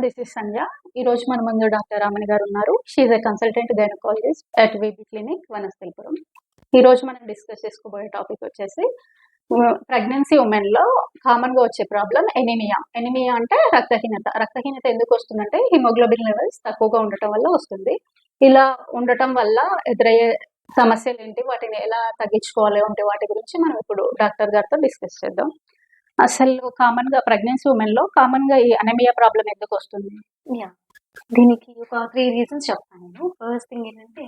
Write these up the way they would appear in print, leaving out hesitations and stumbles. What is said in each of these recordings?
This is సంధ్య. ఈరోజు మన ముందు డాక్టర్ రామణి గారు ఉన్నారు. She a consultant gynaecologist at VB clinic, Vanasthalipuram. ఈరోజు మనం డిస్కస్ చేసుకోబోయే టాపిక్ వచ్చేసి ప్రెగ్నెన్సీ ఉమెన్లో కామన్గా వచ్చే ప్రాబ్లం ఎనీమియా. ఎనీమియా అంటే రక్తహీనత. రక్తహీనత ఎందుకు వస్తుందంటే హిమోగ్లోబిన్ లెవెల్స్ తక్కువగా ఉండటం వల్ల వస్తుంది. ఇలా ఉండటం వల్ల ఎదురయ్యే సమస్యలు ఏంటి, వాటిని ఎలా తగ్గించుకోవాలి అంటే వాటి గురించి మనం ఇప్పుడు డాక్టర్ గారితో డిస్కస్ చేద్దాం. అసలు కామన్గా ప్రెగ్నెన్సీ ఉమెన్లో కామన్గా ఈ అనీమియా ప్రాబ్లం ఎందుకు వస్తుంది? యా దీనికి ఒక 3 రీజన్స్ చెప్తాను నేను. ఫస్ట్ థింగ్ ఏంటంటే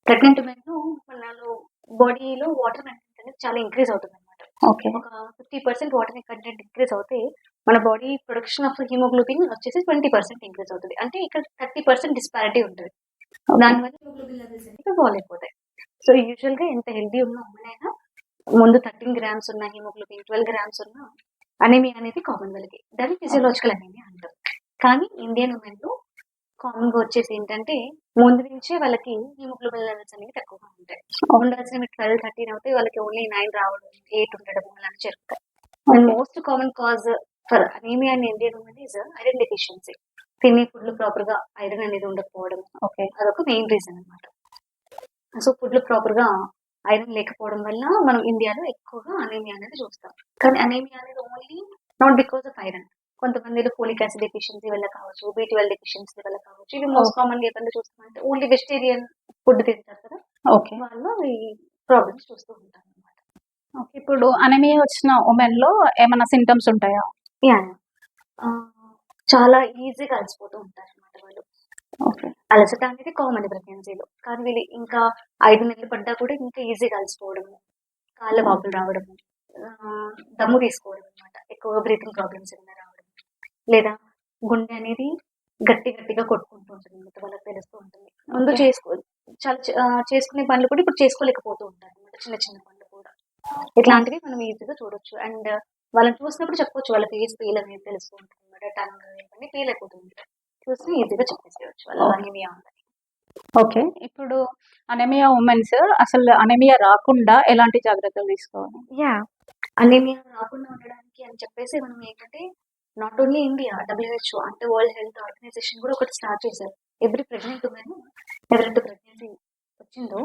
ప్రెగ్నెంట్ ఉమెన్ మనలో బాడీలో వాటర్ కంటెంట్ అనేది చాలా ఇంక్రీజ్ అవుతుంది అనమాట. ఓకే. ఒక 50% వాటర్ కంటెంట్ ఇంక్రీజ్ అవుతే మన బాడీ ప్రొడక్షన్ ఆఫ్ హిమోగ్లోబిన్ వచ్చేసి 20% ఇంక్రీజ్ అవుతుంది. అంటే ఇక్కడ 30% డిస్పారిటీ ఉంటుంది. దానివల్ల హిమోగ్లోబిన్ లెవెల్స్ అనేవి ఫాల్ అయిపోతాయి. సో యూజువల్గా ఎంత హెల్దీ ఉన్న ఉమెన్ అయినా ముందు 13 గ్రామ్స్ ఉన్న హిమోగ్లోబిన్ 12 గ్రామ్స్ ఉన్న అనీమియా అనేది కామన్ వాళ్ళకి. దాన్ని ఫిజియోలాజికల్ అనీమియా అంటారు. కానీ ఇండియన్ ఉమెన్లో కామన్గా వచ్చేసి ఏంటంటే ముందు నుంచే వాళ్ళకి హిమోగ్లోబిన్ లెవెల్స్ అనేవి తక్కువగా ఉంటాయి. ఉండాల్సిన 12-13 అవుతే వాళ్ళకి ఓన్లీ 9 రావడం, 8 ఉండడం అలాంటి జరుగుతాయి. And most common cause for anaemia in Indian women is iron deficiency. తినే ఫుడ్లు ప్రాపర్గా ఐరన్ అనేది ఉండకపోవడం, ఓకే, అదొక మెయిన్ రీజన్ అనమాట. సో ఫుడ్లు ప్రాపర్గా ఐరన్ లేకపోవడం వల్ల మనం ఇండియాలో ఎక్కువగా అనీమియా అనేది చూస్తాం. కానీ అనీమియా అనేది only not because of iron. కొంతమందిలో ఫోలిక్ యాసిడ్ డెఫిషియన్సీ వల్ల కావచ్చు, B12 డెఫిషియన్సీ వల్ల కావచ్చు. ఇవి మోస్ట్ కామన్గా ఎవరిలో చూస్తామంటే ఓన్లీ వెజిటేరియన్ ఫుడ్ తింటారు కదా, ఓకే, వాళ్ళు ఈ ప్రాబ్లమ్స్ చూస్తూ ఉంటారు అనమాట. ఓకే. ఇప్పుడు అనీమియా వచ్చిన ఉమెన్లో ఏమైనా సింటమ్స్ ఉంటాయా? యా చాలా ఈజీగా అలసిపోతూ ఉంటారు అనమాట వాళ్ళు. ఓకే, అలసట అనేది కామన్ ప్రెగ్నెన్సీలో. కానీ వీళ్ళు ఇంకా 5 నెలలు పడ్డా కూడా ఇంకా ఈజీగా అలసిపోవడము, కాళ్ళ వాపులు రావడము, దమ్ము తీసుకోవడం అనమాట. ఎక్కువ బ్రీతింగ్ ప్రాబ్లమ్స్ ఏమైనా రావడం, లేదా గుండె అనేది గట్టిగా కొట్టుకుంటూ ఉంటుంది అనమాట. వాళ్ళకి తెలుస్తూ ఉంటుంది. ముందు చేసుకునే పనులు కూడా ఇప్పుడు చేసుకోలేకపోతూ ఉంటారు అనమాట. చిన్న చిన్న పనులు కూడా ఇట్లాంటివి మనం ఈజీగా చూడొచ్చు. అండ్ వాళ్ళని చూసినప్పుడు చెప్పొచ్చు, వాళ్ళ ఫేస్ పీల్ అనేది తెలుస్తూ ఉంటుంది అనమాట. టంగ్ ఇవన్నీ పీల్ అయిపోతుంది. చూసి ఈజీగా చెప్పేసేయచ్చు వాళ్ళ అనీమియా ఉందని. ఓకే. ఇప్పుడు అనీమియా ఉమెన్స్ అసలు అనీమియా రాకుండా ఎలాంటి జాగ్రత్తలు తీసుకోవాలి? యా అనీమియా రాకుండా ఉండడానికి అని చెప్పేసి మనం ఏంటంటే నాట్ ఓన్లీ ఇండియా, WHO అంటే వరల్డ్ హెల్త్ ఆర్గనైజేషన్ కూడా ఒకటి స్టార్ట్ చేశారు. ఎవ్రీ ప్రెగ్నెంట్ ఉమెన్ ఎవరైతే ప్రెగ్నెన్సీ వచ్చిందో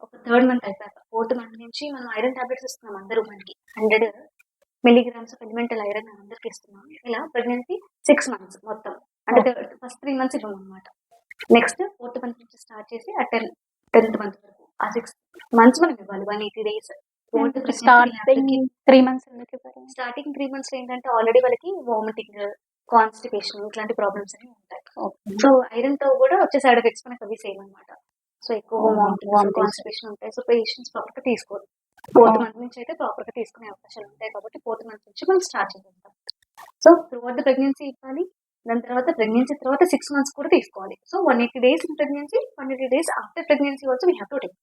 ఒక 3rd మంత్ అయిపోయాక 4th మంత్ నుంచి మనం ఐరన్ టాబ్లెట్స్ ఇస్తున్నాం అందరూ ఉమెన్కి. 100 మిలీగ్రామ్స్ ఆఫ్ ఎలిమెంటల్ ఐరన్ అందరికి ఇస్తున్నాం. ఇలా ప్రెగ్నెన్సీ 6 మంత్స్ మొత్తం. అంటే ఫస్ట్ 3 మంత్స్ ఇవ్వం అనమాట. నెక్స్ట్ 4th మంత్ నుంచి స్టార్ట్ చేసి ఆ 10th మంత్ వరకు ఆ 6 మంత్స్ మనం ఇవ్వాలి. 180 days. స్టార్టింగ్ 3 మంత్స్ ఎందుకు ఇవ్వరు? స్టార్టింగ్ 3 మంత్స్ ఏంటంటే ఆల్రెడీ వాళ్ళకి వామిటింగ్, కాన్స్టిపేషన్ ఇట్లాంటి ప్రాబ్లమ్స్ అనేవి ఉంటాయి. సో ఐరన్ తో కూడా వచ్చే సైడ్ ఎఫెక్ట్స్ మనకి అవి సేమ్ అనమాట. సో ఎక్కువ వామిటింగ్, కాన్స్టిపేషన్ ఉంటాయి. సో పేషెంట్స్ ప్రాపర్గా తీసుకోరు. 4th మంత్ నుంచి అయితే ప్రాపర్గా తీసుకునే అవకాశాలు ఉంటాయి కాబట్టి 4th మంత్ నుంచి మనం స్టార్ట్ చేద్దాం. సో త్రూఅవుట్ ద ప్రెగ్నెన్సీ ఇవ్వాలి. దాని తర్వాత ప్రెగ్నెన్సీ తర్వాత 6 మంత్స్ కూడా తీసుకోవాలి. So 180 days in pregnancy, 180 days after pregnancy also we have to take.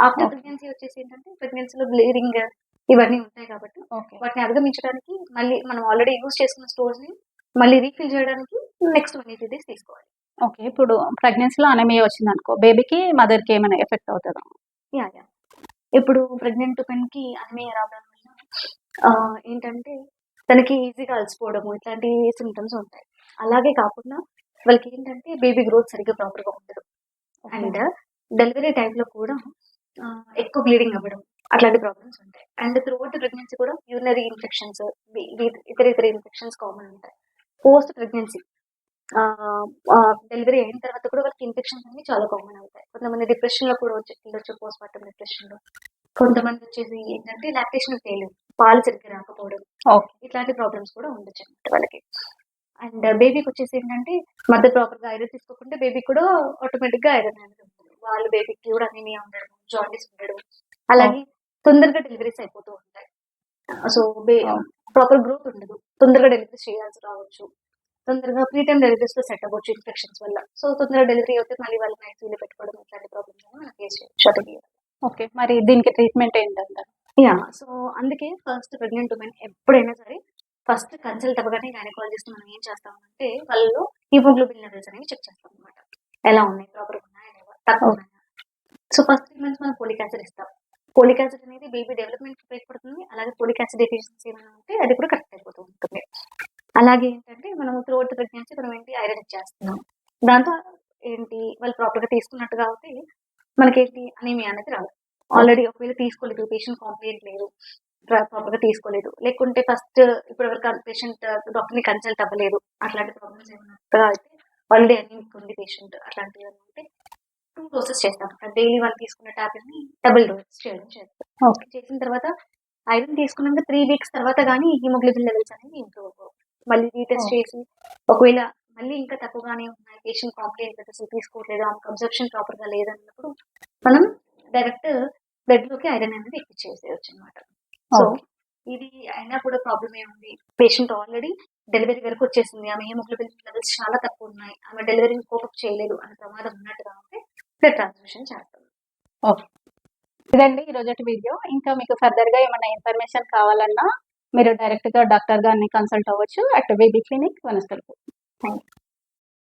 After pregnancy వచ్చేసి ఏంటంటే ప్రెగ్నెన్సీలో బ్లీడింగ్ ఇవన్నీ ఉంటాయి కాబట్టి వాటిని అధిగమించడానికి మళ్ళీ మనం ఆల్రెడీ యూజ్ చేసుకున్న స్టోర్స్ ని మళ్ళీ రీఫిల్ చేయడానికి నెక్స్ట్ 180 days తీసుకోవాలి. ఓకే. ఇప్పుడు ప్రెగ్నెన్సీలో అనీమియా వచ్చింది అనుకో, బేబీకి మదర్కి ఏమైనా ఎఫెక్ట్ అవుతుందా? యా ఇప్పుడు ప్రెగ్నెంట్ ఉమెన్కి అనీమియా రావడం వల్ల ఏంటంటే తనకి ఈజీగా అలసిపోవడము ఇట్లాంటి సిమ్టమ్స్ ఉంటాయి. అలాగే కాకుండా వాళ్ళకి ఏంటంటే బేబీ గ్రోత్ సరిగ్గా ప్రాపర్గా ఉండదు. అండ్ డెలివరీ టైంలో కూడా ఎక్కువ బ్లీడింగ్ అవ్వడం అట్లాంటి ప్రాబ్లమ్స్ ఉంటాయి. అండ్ త్రూఅవుట్ ప్రెగ్నెన్సీ కూడా యూరినరీ ఇన్ఫెక్షన్స్, ఇతర ఇన్ఫెక్షన్స్ కామన్ ఉంటాయి. పోస్ట్ ప్రెగ్నెన్సీ డెలివరీ అయిన తర్వాత కూడా వాళ్ళకి ఇన్ఫెక్షన్స్ అనేవి చాలా కామన్ అవుతాయి. కొంతమంది డిప్రెషన్లో కూడా వెళ్ళొచ్చు, పోస్ట్ మార్టం డిప్రెషన్లో. కొంతమంది వచ్చేసి ఏంటంటే లాక్టేషన్ ఫెయిల్యూర్, పాలు సరిగ్గా రాకపోవడం, ఇట్లాంటి ప్రాబ్లమ్స్ కూడా ఉండొచ్చు అన్నమాట వాళ్ళకి. అండ్ బేబీకి వచ్చేసి ఏంటంటే మదర్ ప్రాపర్గా ఐరన్ తీసుకోకుండా బేబీ కూడా ఆటోమేటిక్గా ఐరన్ అనేది ఉంటుంది. వాళ్ళు బేబీకి కూడా అనీమియా ఉండడం, జాండీస్ ఉండడం, అలాగే తొందరగా డెలివరీస్ అయిపోతూ ఉంటాయి. సో ప్రాపర్ గ్రోత్ ఉండదు, తొందరగా డెలివరీస్ చేయాల్సి రావచ్చు, తొందరగా ప్రీటైమ్ డెలివరీస్ లో సెట్ అవ్వచ్చు ఇన్ఫెక్షన్స్ వల్ల. సో తొందరగా డెలివరీ అయితే మళ్ళీ వాళ్ళు ఐసీయూలో పెట్టుకోవడం ఇట్లాంటి ప్రాబ్లమ్స్ మనం ఫేస్ చేయొచ్చు. ఓకే, మరి దీనికి ట్రీట్మెంట్ ఏంటంటారు? యా సో అందుకే ఫస్ట్ ప్రెగ్నెంట్ ఉమెన్ ఎప్పుడైనా సరే ఫస్ట్ కన్సల్ట్ అవ్వగానే గైనకాలజిస్ట్ మనం ఏం చేస్తామంటే వాళ్ళలో హిమోగ్లోబిన్ లెవెల్స్ అనేవి చెక్ చేస్తాం అనమాట. ఎలా ఉన్నాయి, ప్రాపర్గా ఉన్నాయా లేవా, తక్కువ ఉన్నాయా. సో ఫస్ట్ 3 months మనం ఫోలిక్ యాసిడ్ ఇస్తాం. ఫోలిక్ యాసిడ్ అనేది బేబీ డెవలప్మెంట్ ఉపయోగపడుతుంది. అలాగే ఫోలిక్ యాసిడ్ డెఫిషియన్సీ ఏమైనా ఉంటే అది కూడా కరెక్ట్ అయిపోతూ ఉంటుంది. అలాగే ఏంటంటే మనం త్రూఅవుట్ ప్రెగ్నెన్సీ మనం ఏంటి ఐరన్ ఇచ్చేస్తున్నాం. దాంతో ఏంటి వాళ్ళు ప్రాపర్‌గా తీసుకున్నట్టుగా అవుతే మనకేంటి అనీమియా అనేది రాదు. ఆల్రెడీ ఒకవేళ తీసుకోలేదు, పేషెంట్ కాంప్లెయింట్ లేదు, ప్రాపర్‌గా తీసుకోలేదు, లేకుంటే ఫస్ట్ ఇప్పటివరకు పేషెంట్ డాక్టర్‌ని కన్సల్ట్ అవ్వలేదు, అట్లాంటి ప్రాబ్లమ్స్ ఏమన్నా అయితే ఆల్రెడీ అనీమిక్ ఉంది పేషెంట్ అట్లాంటివి ఏమన్నా ఉంటే 2 డోసెస్ చేస్తాం. డైలీ వాళ్ళు తీసుకున్న టాబ్లెట్‌ని డబుల్ డోస్ చేయడం చేస్తాం. ఓకే. చేసిన తర్వాత ఐరన్ తీసుకున్నాక 3 వీక్స్ తర్వాత గానీ హిమోగ్లోబిన్ లెవెల్స్ అనేవి ఇంప్రూవ్ అవ్వవు. మళ్ళీ రీటెస్ట్ చేసి ఒకవేళ మళ్ళీ ఇంకా తక్కువగానే ఉన్నాయి, పేషెంట్ కాంప్లెయింట్ అసలు తీసుకోవట్లేదు, ఆమెకు అబ్జర్ప్షన్ ప్రాపర్‌గా లేదన్నప్పుడు మనం డైరెక్ట్ బ్లడ్‌లోకి ఐరన్ అనేది ఎక్కిచ్చేసేయొచ్చు అన్నమాట. So okay. ఇది అయినా కూడా ప్రాబ్లమ్ ఏముంది? పేషెంట్ ఆల్రెడీ డెలివరీ వరకు వచ్చేసింది. ఆమె హిమోగ్లోబిన్ లెవెల్స్ చాలా తక్కువ ఉన్నాయి. ఆమె డెలివరీని కోప్ అప్ చేయలేదు అనే ప్రమాదం ఉన్నట్టుగా ఉంటే బ్లడ్ ట్రాన్స్‌ఫ్యూషన్ చేస్తాం. ఓకే. ఇదండి ఈరోజటి వీడియో. ఇంకా మీకు ఫర్దర్‌గా ఏమన్నా ఇన్ఫర్మేషన్ కావాలన్నా మీరు డైరెక్ట్‌గా డాక్టర్ గారిని కన్సల్ట్ అవ్వచ్చు at baby clinic Vanasthalipuram. Thank you.